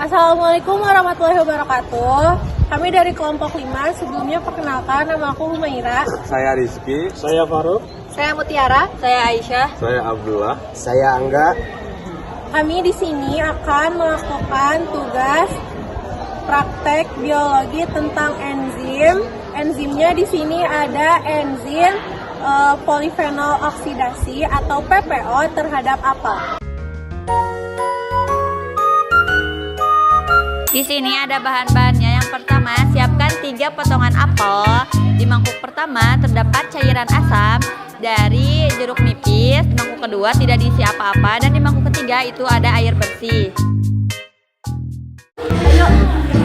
Assalamualaikum warahmatullahi wabarakatuh. Kami dari kelompok 5, sebelumnya perkenalkan, nama aku Humaira. Saya Rizky. Saya Faruk. Saya Mutiara. Saya Aisyah. Saya Abdullah. Saya Angga. Kami di sini akan melakukan tugas praktek biologi tentang enzim. Enzimnya di sini ada enzim polifenol oksidasi atau PPO terhadap apel. Di sini ada bahan-bahannya. Yang pertama, siapkan 3 potongan apel. Di mangkuk pertama terdapat cairan asam dari jeruk nipis. Di mangkuk kedua tidak diisi apa-apa, dan di mangkuk ketiga itu ada air bersih.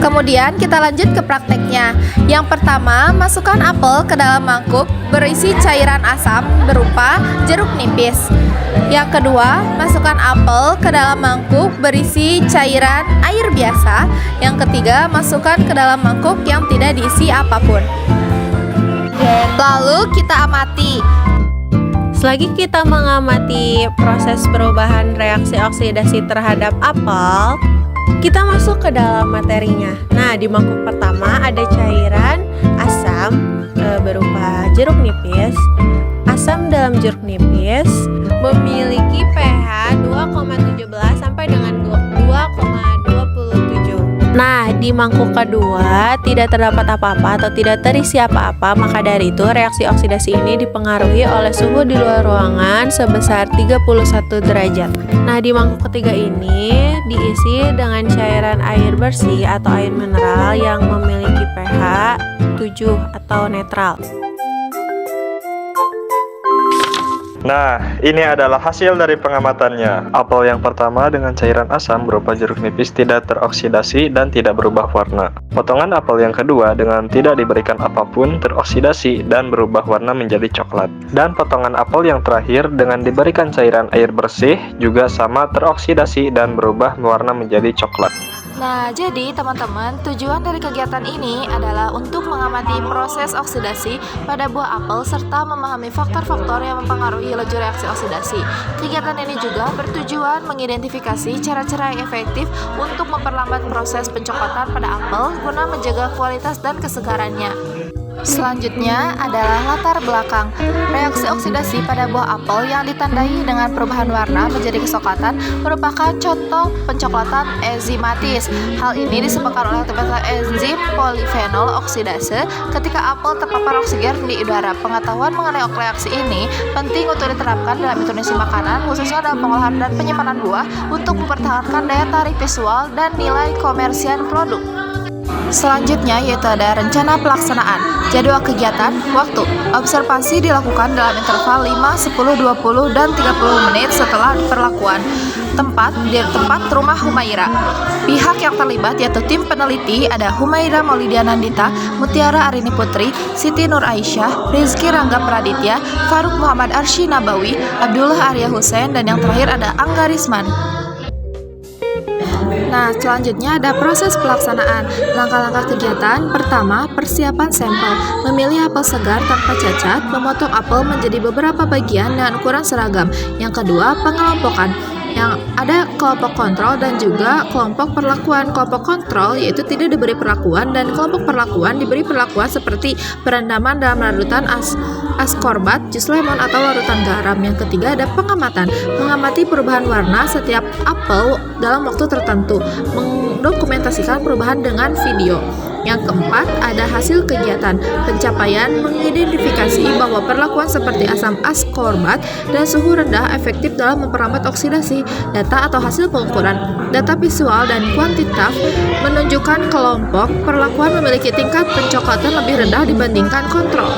Kemudian kita lanjut ke prakteknya. Yang pertama, masukkan apel ke dalam mangkuk berisi cairan asam berupa jeruk nipis. Yang kedua, masukkan apel ke dalam mangkuk berisi cairan air biasa. Yang ketiga, masukkan ke dalam mangkuk yang tidak diisi apapun. Lalu kita amati. Selagi kita mengamati proses perubahan reaksi oksidasi terhadap apel, kita masuk ke dalam materinya. Nah, di mangkuk pertama ada cairan asam berupa jeruk nipis. Asam dalam jeruk nipis memiliki pH 2,17 sampai dengan 2,27. Nah, di mangkuk kedua tidak terdapat apa-apa atau tidak terisi apa-apa, maka dari itu reaksi oksidasi ini dipengaruhi oleh suhu di luar ruangan sebesar 31 derajat. Nah, di mangkuk ketiga ini diisi dengan cairan air bersih atau air mineral yang memiliki pH 7 atau netral. Nah, ini adalah hasil dari pengamatannya. Apel yang pertama dengan cairan asam berupa jeruk nipis tidak teroksidasi dan tidak berubah warna. Potongan apel yang kedua dengan tidak diberikan apapun teroksidasi dan berubah warna menjadi coklat. Dan potongan apel yang terakhir dengan diberikan cairan air bersih juga sama teroksidasi dan berubah warna menjadi coklat. Nah, jadi teman-teman, tujuan dari kegiatan ini adalah untuk mengamati proses oksidasi pada buah apel serta memahami faktor-faktor yang mempengaruhi laju reaksi oksidasi. Kegiatan ini juga bertujuan mengidentifikasi cara-cara yang efektif untuk memperlambat proses pencoklatan pada apel guna menjaga kualitas dan kesegarannya. Selanjutnya adalah latar belakang. Reaksi oksidasi pada buah apel yang ditandai dengan perubahan warna menjadi kecoklatan merupakan contoh pencoklatan enzimatis. Hal ini disebabkan oleh aktivitas enzim polifenol oksidase ketika apel terpapar oksigen di udara. Pengetahuan mengenai reaksi ini penting untuk diterapkan dalam industri makanan, khususnya dalam pengolahan dan penyimpanan buah untuk mempertahankan daya tarik visual dan nilai komersial produk. Selanjutnya yaitu ada rencana pelaksanaan, jadwal kegiatan, waktu. Observasi dilakukan dalam interval 5, 10, 20, dan 30 menit setelah perlakuan. Tempat rumah Humaira. Pihak yang terlibat yaitu tim peneliti ada Humaira Maulidiana Nandita, Mutiara Arini Putri, Siti Nur Aisyah, Rizky Rangga Praditya, Faruk Muhammad Arsy Nabawi, Abdullah Arya Hussein, dan yang terakhir ada Angga Risman. Nah, selanjutnya ada proses pelaksanaan. Langkah-langkah kegiatan. Pertama, persiapan sampel. Memilih apel segar tanpa cacat, memotong apel menjadi beberapa bagian dengan ukuran seragam. Yang kedua, pengelompokan. Yang ada kelompok kontrol dan juga kelompok perlakuan. Kelompok kontrol yaitu tidak diberi perlakuan, dan kelompok perlakuan diberi perlakuan seperti perendaman dalam larutan askorbat, jus lemon atau larutan garam. Yang ketiga ada pengamatan. Mengamati perubahan warna setiap apel dalam waktu tertentu. Mendokumentasikan perubahan dengan video. Yang keempat, ada hasil kegiatan. Pencapaian mengidentifikasi bahwa perlakuan seperti asam askorbat dan suhu rendah efektif dalam memperlambat oksidasi. Data atau hasil pengukuran. Data visual dan kuantitatif menunjukkan kelompok perlakuan memiliki tingkat pencoklatan lebih rendah dibandingkan kontrol.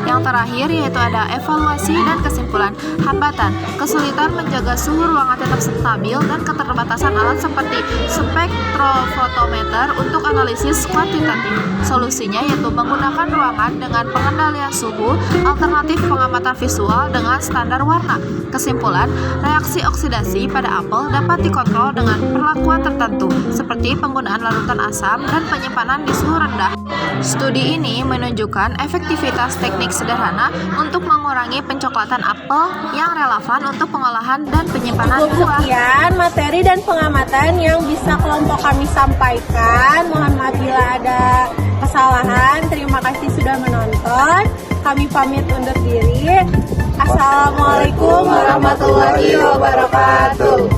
Yang terakhir yaitu ada evaluasi dan kesimpulan. Hambatan, kesulitan menjaga suhu ruangan tetap stabil dan keterbatasan alat seperti spektrofotometer untuk analisis kuantitatif. Solusinya yaitu menggunakan ruangan dengan pengendalian suhu, alternatif pengamatan visual dengan standar warna. Kesimpulan, reaksi oksidasi pada apel dapat dikontrol dengan perlakuan tertentu seperti penggunaan larutan asam dan penyimpanan di suhu rendah. Studi ini menunjukkan efektivitas teknik sederhana untuk mengurangi pencoklatan apel yang relevan untuk pengolahan dan penyimpanan buah. Sekian materi dan pengamatan yang bisa kelompok kami sampaikan. Mohon maaf bila ada kesalahan. Terima kasih sudah menonton. Kami pamit undur diri. Assalamualaikum warahmatullahi wabarakatuh.